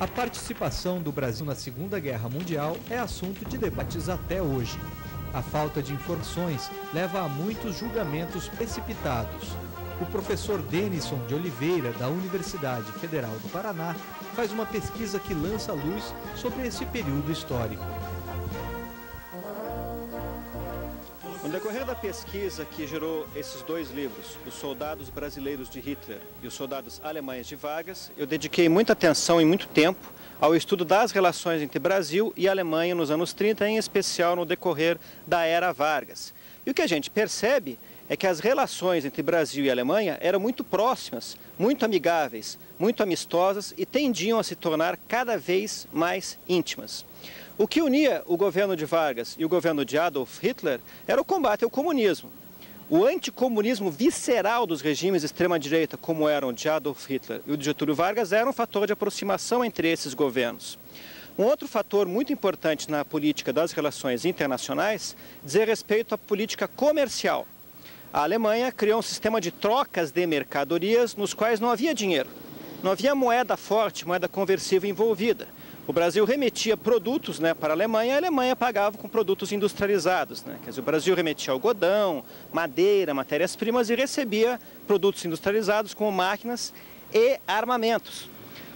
A participação do Brasil na Segunda Guerra Mundial é assunto de debates até hoje. A falta de informações leva a muitos julgamentos precipitados. O professor Denison de Oliveira, da Universidade Federal do Paraná, faz uma pesquisa que lança luz sobre esse período histórico. No decorrer da pesquisa que gerou esses dois livros, Os Soldados Brasileiros de Hitler e Os Soldados Alemães de Vargas, eu dediquei muita atenção e muito tempo ao estudo das relações entre Brasil e Alemanha nos anos 30, em especial no decorrer da era Vargas. E o que a gente percebe é que as relações entre Brasil e Alemanha eram muito próximas, muito amigáveis, muito amistosas e tendiam a se tornar cada vez mais íntimas. O que unia o governo de Vargas e o governo de Adolf Hitler era o combate ao comunismo. O anticomunismo visceral dos regimes de extrema-direita, como eram o de Adolf Hitler e o de Getúlio Vargas, era um fator de aproximação entre esses governos. Um outro fator muito importante na política das relações internacionais diz respeito à política comercial. A Alemanha criou um sistema de trocas de mercadorias nos quais não havia dinheiro, não havia moeda forte, moeda conversível envolvida. O Brasil remetia produtos, para a Alemanha pagava com produtos industrializados. Quer dizer, o Brasil remetia algodão, madeira, matérias-primas e recebia produtos industrializados como máquinas e armamentos.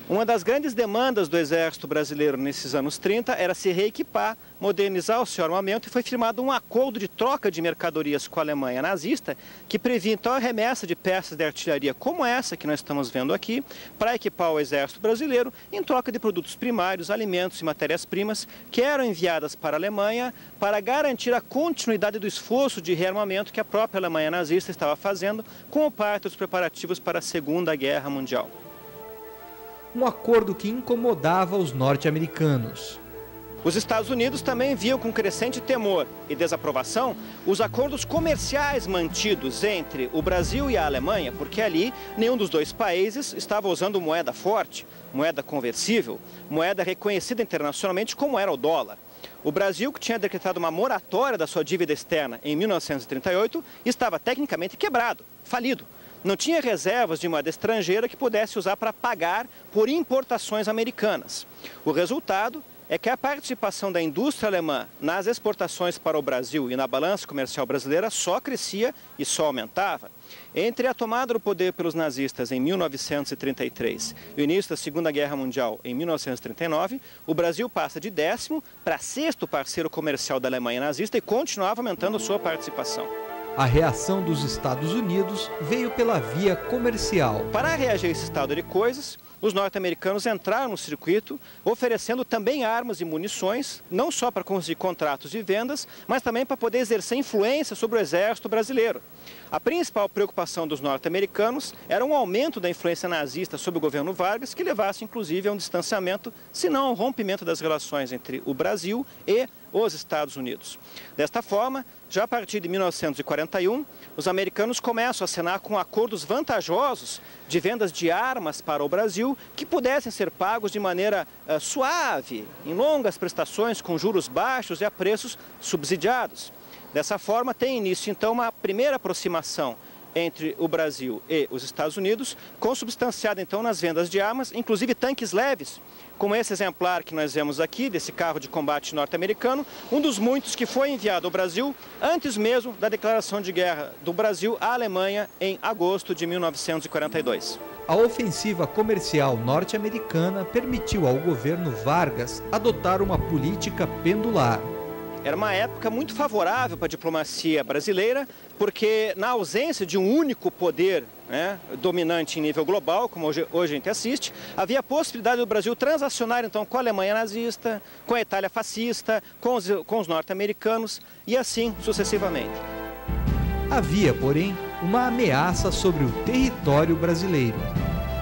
Uma das grandes demandas do exército brasileiro nesses anos 30 era se reequipar, modernizar o seu armamento, e foi firmado um acordo de troca de mercadorias com a Alemanha nazista que previa então a remessa de peças de artilharia como essa que nós estamos vendo aqui para equipar o exército brasileiro em troca de produtos primários, alimentos e matérias-primas que eram enviadas para a Alemanha para garantir a continuidade do esforço de rearmamento que a própria Alemanha nazista estava fazendo como parte dos preparativos para a Segunda Guerra Mundial. Um acordo que incomodava os norte-americanos. Os Estados Unidos também viam com crescente temor e desaprovação os acordos comerciais mantidos entre o Brasil e a Alemanha, porque ali nenhum dos dois países estava usando moeda forte, moeda conversível, moeda reconhecida internacionalmente como era o dólar. O Brasil, que tinha decretado uma moratória da sua dívida externa em 1938, estava tecnicamente quebrado, falido. Não tinha reservas de moeda estrangeira que pudesse usar para pagar por importações americanas. O resultado é que a participação da indústria alemã nas exportações para o Brasil e na balança comercial brasileira só crescia e só aumentava. Entre a tomada do poder pelos nazistas em 1933 e o início da Segunda Guerra Mundial em 1939, o Brasil passa de 10º para 6º parceiro comercial da Alemanha nazista e continuava aumentando sua participação. A reação dos Estados Unidos veio pela via comercial. Para reagir a esse estado de coisas, os norte-americanos entraram no circuito, oferecendo também armas e munições, não só para conseguir contratos de vendas, mas também para poder exercer influência sobre o exército brasileiro. A principal preocupação dos norte-americanos era um aumento da influência nazista sobre o governo Vargas, que levasse inclusive a um distanciamento, se não a um rompimento das relações entre o Brasil e os Estados Unidos. Desta forma, já a partir de 1941, os americanos começam a assinar com acordos vantajosos de vendas de armas para o Brasil que pudessem ser pagos de maneira suave, em longas prestações, com juros baixos e a preços subsidiados. Dessa forma, tem início então uma primeira aproximação entre o Brasil e os Estados Unidos, consubstanciada então nas vendas de armas, inclusive tanques leves, como esse exemplar que nós vemos aqui, desse carro de combate norte-americano, um dos muitos que foi enviado ao Brasil antes mesmo da declaração de guerra do Brasil à Alemanha em agosto de 1942. A ofensiva comercial norte-americana permitiu ao governo Vargas adotar uma política pendular. Era uma época muito favorável para a diplomacia brasileira, porque na ausência de um único poder dominante em nível global, como hoje a gente assiste, havia a possibilidade do Brasil transacionar então com a Alemanha nazista, com a Itália fascista, com os norte-americanos e assim sucessivamente. Havia, porém, uma ameaça sobre o território brasileiro.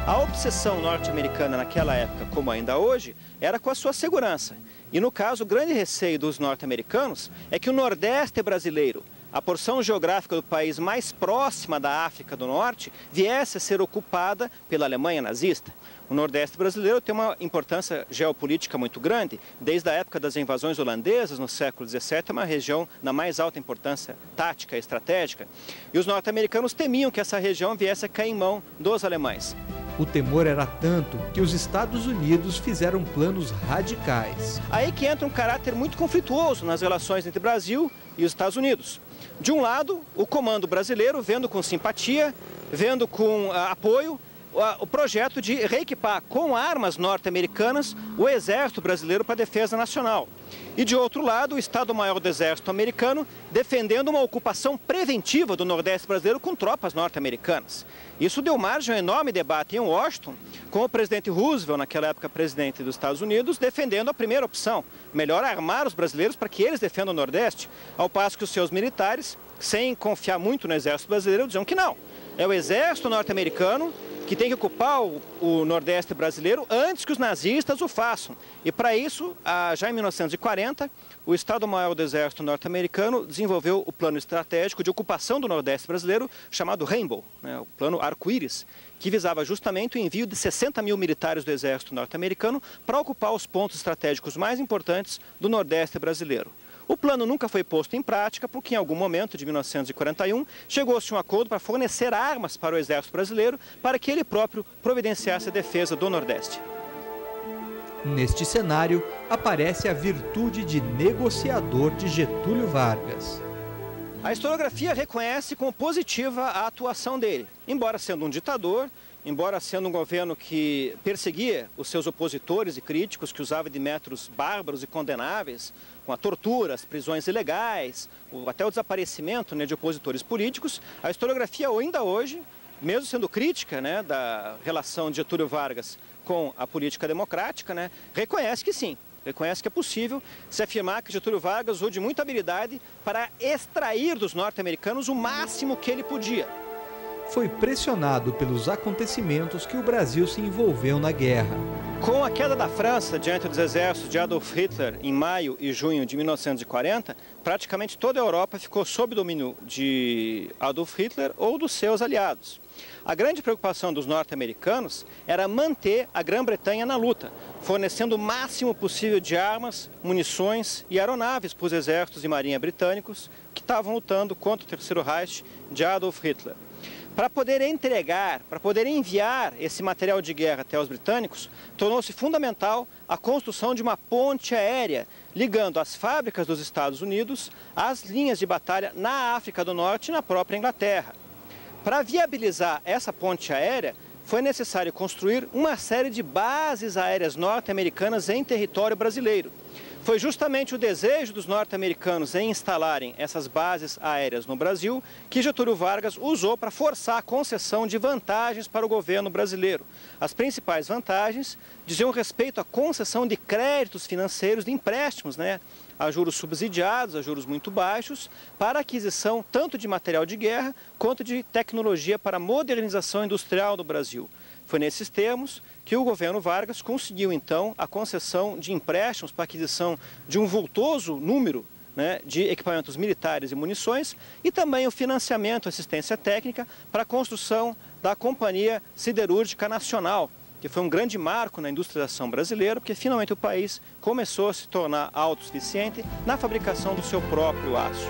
A obsessão norte-americana naquela época, como ainda hoje, era com a sua segurança. E no caso, o grande receio dos norte-americanos é que o Nordeste brasileiro, a porção geográfica do país mais próxima da África do Norte, viesse a ser ocupada pela Alemanha nazista. O Nordeste brasileiro tem uma importância geopolítica muito grande. Desde a época das invasões holandesas, no século XVII, é uma região da mais alta importância tática e estratégica. E os norte-americanos temiam que essa região viesse a cair em mão dos alemães. O temor era tanto que os Estados Unidos fizeram planos radicais. Aí que entra um caráter muito conflituoso nas relações entre Brasil e os Estados Unidos. De um lado, o comando brasileiro vendo com simpatia, vendo com apoio, o projeto de reequipar com armas norte-americanas o exército brasileiro para a defesa nacional. E de outro lado, o Estado-Maior do Exército americano defendendo uma ocupação preventiva do Nordeste brasileiro com tropas norte-americanas. Isso deu margem a um enorme debate em Washington, com o presidente Roosevelt, naquela época presidente dos Estados Unidos, defendendo a primeira opção, melhor armar os brasileiros para que eles defendam o Nordeste, ao passo que os seus militares, sem confiar muito no exército brasileiro, diziam que não. É o exército norte-americano que tem que ocupar o Nordeste brasileiro antes que os nazistas o façam. E para isso, já em 1940, o Estado-Maior do Exército norte-americano desenvolveu o plano estratégico de ocupação do Nordeste brasileiro, chamado Rainbow, né, o plano Arco-Íris, que visava justamente o envio de 60 mil militares do Exército norte-americano para ocupar os pontos estratégicos mais importantes do Nordeste brasileiro. O plano nunca foi posto em prática porque em algum momento de 1941 chegou-se a um acordo para fornecer armas para o Exército brasileiro para que ele próprio providenciasse a defesa do Nordeste. Neste cenário, aparece a virtude de negociador de Getúlio Vargas. A historiografia reconhece como positiva a atuação dele, embora sendo um ditador, embora sendo um governo que perseguia os seus opositores e críticos, que usava de métodos bárbaros e condenáveis, com a tortura, as prisões ilegais, até o desaparecimento, né, de opositores políticos, a historiografia ainda hoje, mesmo sendo crítica, né, da relação de Getúlio Vargas com a política democrática, né, reconhece que sim. Reconhece que é possível se afirmar que Getúlio Vargas usou de muita habilidade para extrair dos norte-americanos o máximo que ele podia. Foi pressionado pelos acontecimentos que o Brasil se envolveu na guerra. Com a queda da França diante dos exércitos de Adolf Hitler em maio e junho de 1940, praticamente toda a Europa ficou sob domínio de Adolf Hitler ou dos seus aliados. A grande preocupação dos norte-americanos era manter a Grã-Bretanha na luta, fornecendo o máximo possível de armas, munições e aeronaves para os exércitos e marinha britânicos que estavam lutando contra o Terceiro Reich de Adolf Hitler. Para poder entregar, para poder enviar esse material de guerra até os britânicos, tornou-se fundamental a construção de uma ponte aérea ligando as fábricas dos Estados Unidos às linhas de batalha na África do Norte e na própria Inglaterra. Para viabilizar essa ponte aérea, foi necessário construir uma série de bases aéreas norte-americanas em território brasileiro. Foi justamente o desejo dos norte-americanos em instalarem essas bases aéreas no Brasil que Getúlio Vargas usou para forçar a concessão de vantagens para o governo brasileiro. As principais vantagens diziam respeito à concessão de créditos financeiros, de empréstimos, né, a juros subsidiados, a juros muito baixos, para a aquisição tanto de material de guerra quanto de tecnologia para a modernização industrial do Brasil. Foi nesses termos que o governo Vargas conseguiu, então, a concessão de empréstimos para a aquisição de um vultoso número, né, de equipamentos militares e munições e também o financiamento e assistência técnica para a construção da Companhia Siderúrgica Nacional, que foi um grande marco na industrialização brasileira, porque finalmente o país começou a se tornar autossuficiente na fabricação do seu próprio aço.